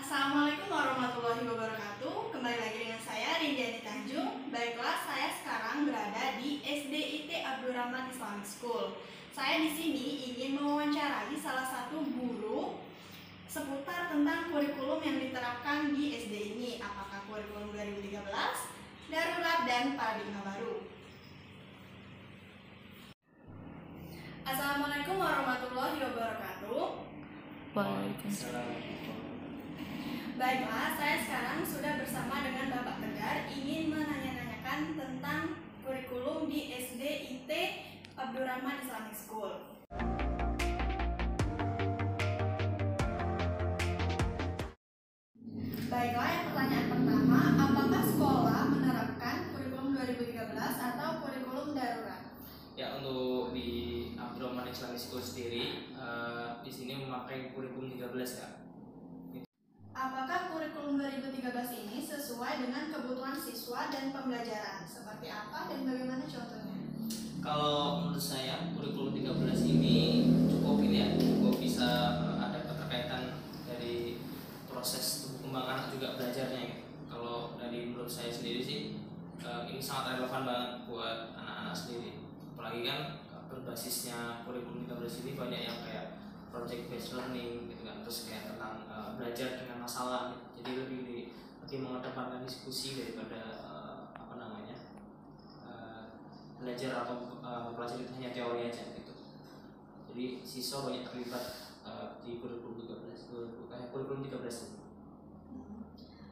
Assalamualaikum warahmatullahi wabarakatuh. Kembali lagi dengan saya Rindiani Tanjung. Baiklah, saya sekarang berada di SDIT Abdurrahman Islamic School. Saya di sini ingin mewawancarai salah satu guru seputar tentang kurikulum yang diterapkan di SD ini. Apakah kurikulum 2013, darurat, dan paradigma baru? Assalamualaikum warahmatullahi wabarakatuh. Waalaikumsalam. Baiklah, saya sekarang sudah bersama dengan Bapak Tegar ingin menanya-nanyakan tentang kurikulum di SDIT Abdurrahman Islamic School. Baiklah, yang pertanyaan pertama, apakah sekolah menerapkan kurikulum 2013 atau kurikulum darurat? Ya, untuk di Abdurrahman Islamic School sendiri di sini memakai kurikulum 13 ya. Apakah kurikulum 2013 ini sesuai dengan kebutuhan siswa dan pembelajaran? Seperti apa dan bagaimana contohnya? Kalau menurut saya kurikulum 13 ini cukup bisa ada keterkaitan dari proses tumbuh kembang anak juga belajarnya gitu. Kalau dari menurut saya sendiri sih ini sangat relevan banget buat anak-anak sendiri. Apalagi kan berbasisnya kurikulum 13 ini banyak yang kayak project based learning gitu kan, terus kayak tentang belajar dengan masalah gitu. Jadi lebih mengedepankan diskusi daripada belajar atau mempelajari hanya teori aja gitu. Jadi siswa banyak terlibat di kurikulum 13 ini.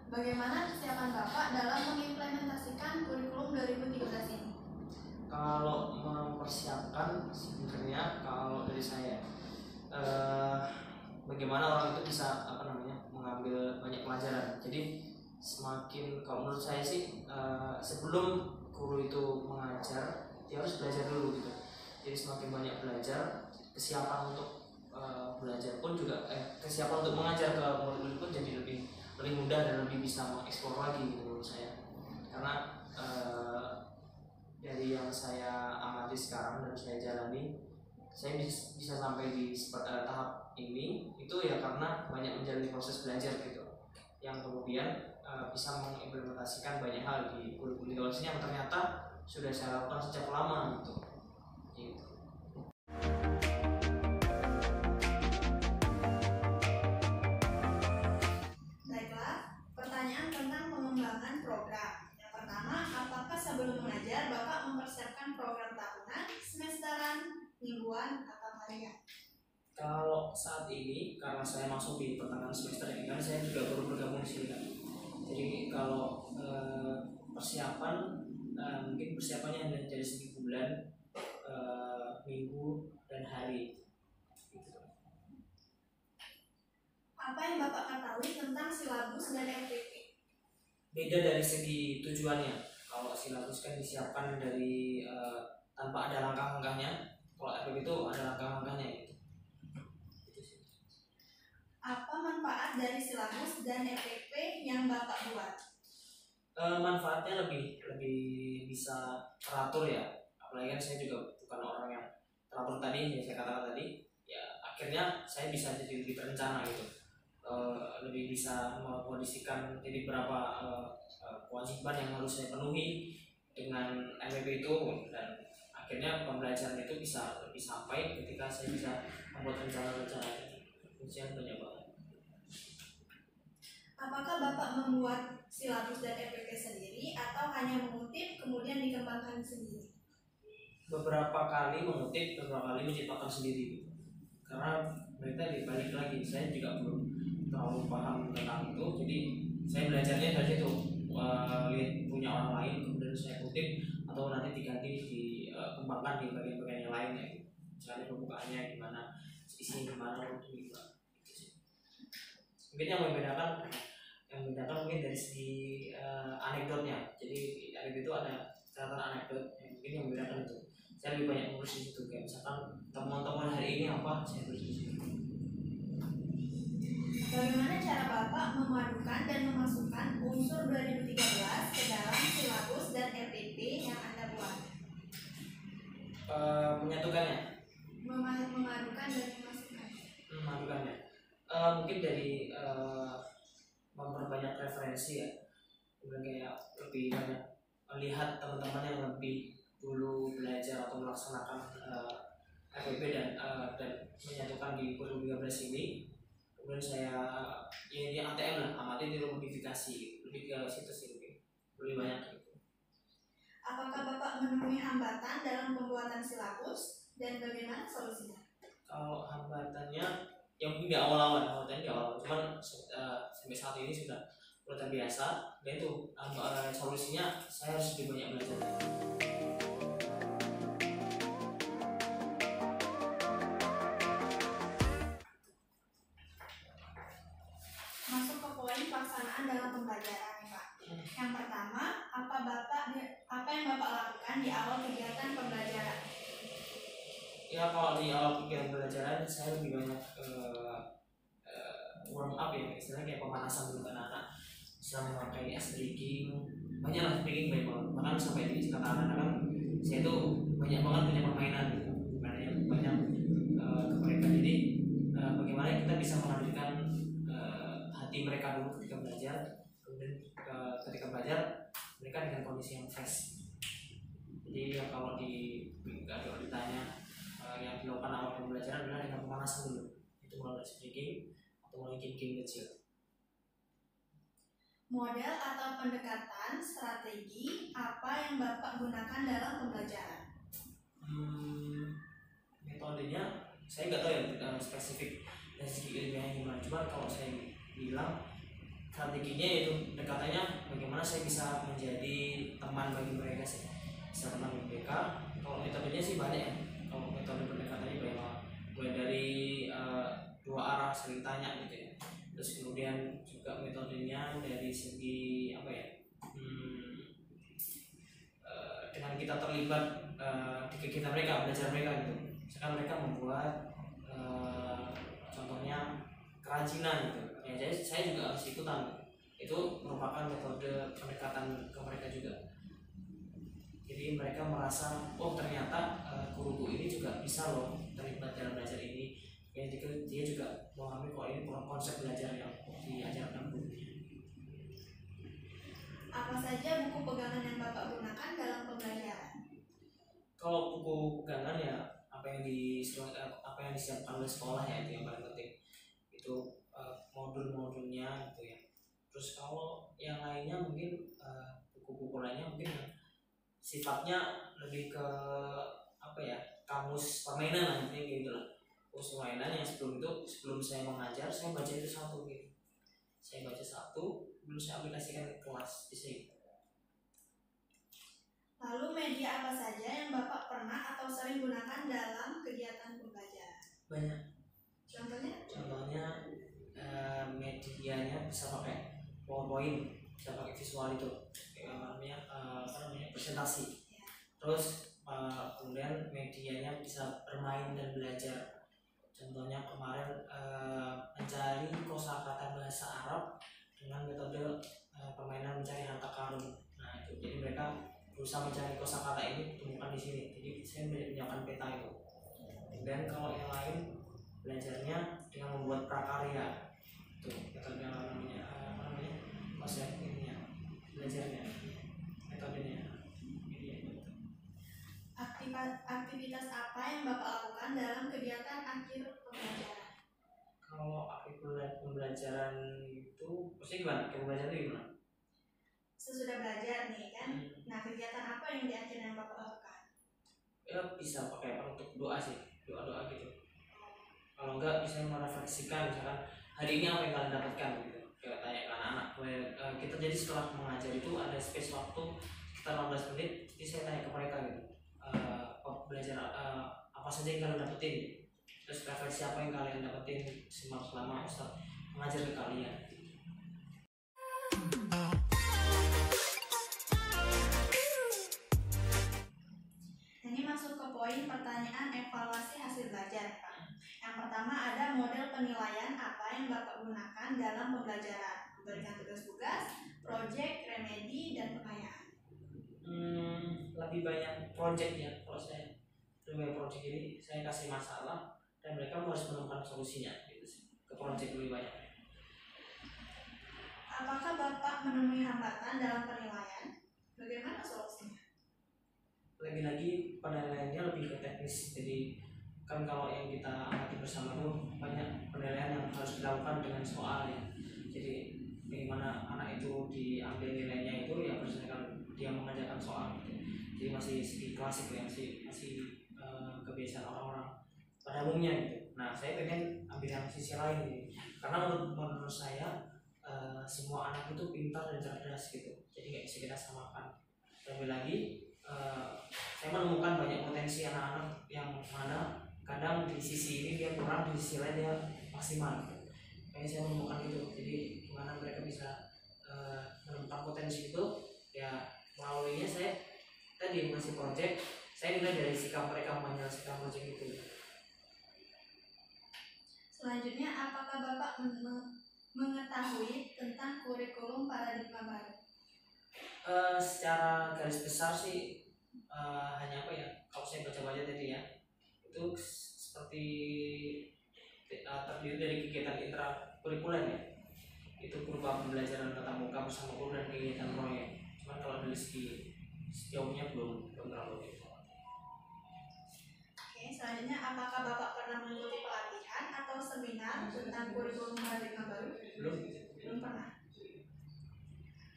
Bagaimana kesiapan Bapak dalam mengimplementasikan kurikulum 2013 ini? Kalau mempersiapkan sebenarnya kalau dari saya bagaimana orang itu bisa mengambil banyak pelajaran. Jadi semakin, kalau menurut saya sih sebelum guru itu mengajar dia harus belajar dulu gitu. Jadi semakin banyak belajar, kesiapan untuk belajar pun juga kesiapan untuk mengajar ke murid-murid pun jadi lebih mudah dan lebih bisa mengeksplor lagi gitu menurut saya. Karena dari yang saya amati sekarang dan saya jalani, saya bisa sampai di tahap ini itu ya karena banyak menjalani proses belajar gitu, yang kemudian bisa mengimplementasikan banyak hal di kurikulum yang ternyata sudah saya lakukan sejak lama gitu. Baiklah, pertanyaan tentang pengembangan program. Yang pertama, apakah sebelum mengajar Bapak mempersiapkan program tahunan, semesteran, mingguan, atau harian? Kalau saat ini karena saya masuk di pertengahan semester ini kan saya juga baru bergabung di sini kan. Jadi kalau persiapan mungkin persiapannya hanya dari segi bulan, minggu, dan hari gitu. Apa yang Bapak ketahui tentang silabus dan FTP? Beda dari segi tujuannya. Kalau silabus kan disiapkan dari tanpa ada langkah-langkahnya. Kalau FTP itu ada langkah-langkahnya gitu. Apa manfaat dari silabus dan FTP yang Bapak buat? Manfaatnya lebih bisa teratur ya. Apalagi kan saya juga bukan orang yang teratur tadi yang saya katakan tadi. Ya akhirnya saya bisa jadi lebih terencana gitu. Lebih bisa mengkondisikan jadi berapa kewajiban yang harus saya penuhi dengan MPP itu, dan akhirnya pembelajaran itu bisa lebih sampai ketika saya bisa membuat rencana-rencana. Ujian banyak banget. Apakah Bapak membuat silabus dan FPP sendiri atau hanya mengutip kemudian dikembangkan sendiri? Beberapa kali mengutip, beberapa kali menciptakan sendiri. Karena mereka dibalik lagi, saya juga belum terlalu paham tentang itu, jadi saya belajarnya dari situ. Lihat punya orang lain, kemudian saya kutip atau nanti diganti dikembangkan di bagian-bagian yang lainnya. Misalnya pembukaannya gimana, isinya gimana, gimana. Mungkin yang membedakan mungkin dari segi anekdotnya. Jadi anekdot itu ada catatan anekdot yang mungkin yang membedakan itu. Saya lebih banyak ngurus di situ, kayak misalkan temuan-temuan hari ini apa, saya tulis di situ. Bagaimana cara Bapak memadukan dan memasukkan unsur 2013 ke dalam silabus dan FTP yang Anda buat? Menyatukannya. Memadukan dan memasukkan. Memadukannya. Mungkin dari memperbanyak referensi ya, kemudian kayak lebih banyak melihat teman-teman yang lebih dulu belajar atau melaksanakan FEB dan menyatukan di kurikulum 13 ini. Kemudian saya ini ATM lah, amati di modifikasi, lebih ke situ sih, lebih banyak gitu. Apakah Bapak menemui hambatan dalam pembuatan silabus dan bagaimana solusinya? Kalau hambatannya yang di awal-awal, cuman sampai saat ini sudah terbiasa. Dan itu solusinya saya harus lebih banyak belajar. Masuk ke poin pelaksanaan dalam pembelajaran nih Pak. Yang pertama, apa yang Bapak lakukan di awal kegiatan pembelajaran? Ya kalau di awal kegiatan pembelajaran saya lebih banyak warm up ya, istilahnya kayak pemanasan dulu anak-anak, bisa memakai ice breaking, banyak lah breaking banyak banget. Bahkan sampai di kata anak-anak kan saya itu banyak banget punya permainan gitu, banyak ke mereka. Jadi bagaimana kita bisa menghadirkan hati mereka dulu ketika belajar, kemudian ketika belajar mereka dengan kondisi yang fresh. Jadi ya kalau ditanya yang dilakukan awal pembelajaran adalah dengan pemanasan dulu, itu mulai speaking atau mulai game kecil. Model atau pendekatan strategi apa yang Bapak gunakan dalam pembelajaran? Metodenya saya nggak tahu ya spesifik dan segi ilmiahnya gimana. Cuma kalau saya bilang strateginya itu pendekatannya bagaimana saya bisa menjadi teman bagi mereka sih, bisa teman bagi mereka. Kalau metodenya sih banyak ya. Kalau metode pendekatannya banyak banget. Mulai dari dua arah saling tanya gitu ya. Terus kemudian juga metodenya dari segi apa ya? Dengan kita terlibat di kegiatan mereka, belajar mereka gitu. Misalkan mereka membuat contohnya kerajinan gitu. Ya, saya juga harus ikutan. Itu merupakan metode pendekatan ke mereka juga. Jadi mereka merasa, oh ternyata guruku ini juga bisa loh terlibat dalam belajar ini. Ya, dia juga memahami kalau ini konsep belajar yang diajarkan gurunya. Apa saja buku pegangan yang Bapak gunakan dalam pembelajaran? Kalau buku pegangan ya apa yang disiapkan oleh sekolah ya, itu yang paling penting. Itu modul-modulnya gitu ya. Terus kalau yang lainnya mungkin buku-buku lainnya mungkin sifatnya lebih ke apa ya, kamus permainan lah gitu lah. Kamus permainan yang sebelum saya mengajar saya baca itu satu gitu. Saya baca satu, belum saya aplikasikan ke kelas di sini. Lalu media apa saja yang Bapak pernah atau sering gunakan dalam kegiatan pembelajaran? Banyak. Contohnya medianya bisa pakai PowerPoint, bisa pakai visual itu, namanya presentasi. Ya. Terus kemudian medianya bisa bermain dan belajar. Contohnya kemarin mencari kosakata bahasa Arab dengan metode permainan mencari harta karun. Nah itu jadi mereka berusaha mencari kosakata ini ditemukan di sini. Jadi saya menyiapkan peta itu. Dan kalau yang lain belajarnya dengan membuat prakarya. Itu metode namanya konsep ininya belajarnya, metodenya. Aktivitas apa yang Bapak lakukan dalam kegiatan akhir pembelajaran? Kalau akhir pembelajaran itu maksudnya gimana? Pembelajaran itu gimana? Sesudah belajar nih kan, nah kegiatan apa yang di akhir yang Bapak lakukan? Ya bisa pakai untuk doa sih, doa gitu. Kalau enggak bisa merefleksikan, misalkan hari ini apa yang kalian dapatkan gitu. Kayak tanya ke anak-anak. Kita jadi setelah mengajar itu ada space waktu sekitar 15 menit, jadi saya tanya ke mereka gitu. Belajar apa saja yang kalian dapetin, terus refleksi apa yang kalian dapetin selama Ustaz mengajar ke kalian. Ini masuk ke poin pertanyaan evaluasi hasil belajar, Pak. Yang pertama ada model penilaian apa yang Bapak gunakan dalam pembelajaran, memberikan tugas-tugas, proyek, remedi, dan pengayaan. Lebih banyak proyek ya. Kalau saya lebih banyak proyek ini saya kasih masalah dan mereka harus menemukan solusinya gitu sih. Ke proyek lebih banyak. menemui hambatan dalam penilaian, bagaimana solusinya? Lagi-lagi penilaiannya lebih ke teknis. Jadi kan kalau yang kita amati bersama tuh banyak penilaian yang harus dilakukan dengan soal ya. Jadi bagaimana anak itu diambil nilainya itu ya berdasarkan dia mengerjakan soal gitu. Jadi masih segi klasik ya, masih kebiasaan orang-orang pada umumnya gitu. Nah saya pengen ambil yang sisi lain nih, karena menurut saya semua anak itu pintar dan cerdas gitu. Jadi nggak bisa kita samakan. Terlebih lagi saya menemukan banyak potensi anak-anak yang mana kadang di sisi ini dia kurang, di sisi lain dia maksimal. Kayaknya saya menemukan itu. Jadi gimana mereka bisa menemukan potensi itu ya melaluinya saya tadi masih project. Saya nilai dari sikap mereka menyelesaikan project itu. Selanjutnya, apakah Bapak mengetahui tentang kurikulum paradigma baru? Secara garis besar sih hanya apa ya, kalau saya baca-baca tadi ya, itu seperti terdiri dari kegiatan intrakurikuler ya, itu berupa pembelajaran tatap muka bersama guru dan kegiatan proyek. Cuman kalau dari segi sejauhnya belum terlalu gitu. Oke, selanjutnya, apakah Bapak pernah mengikuti pelatihan atau seminar tentang kurikulum paradigma baru? Belum pernah.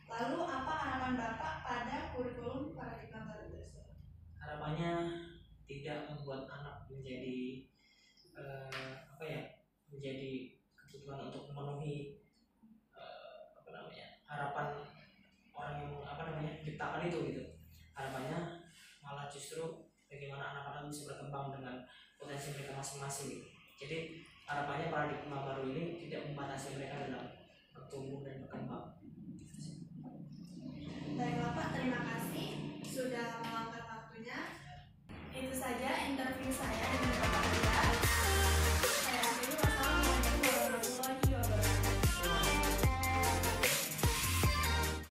Lalu apa harapan Bapak pada kurikulum paradigma baru tersebut? Harapannya tidak membuat anak menjadi menjadi kebutuhan untuk memenuhi harapan orang yang ciptakan itu gitu. Harapannya malah justru bagaimana anak-anak bisa berkembang dengan potensi mereka masing-masing gitu. Jadi harapannya paradigma baru ini tidak membatasi mereka dalam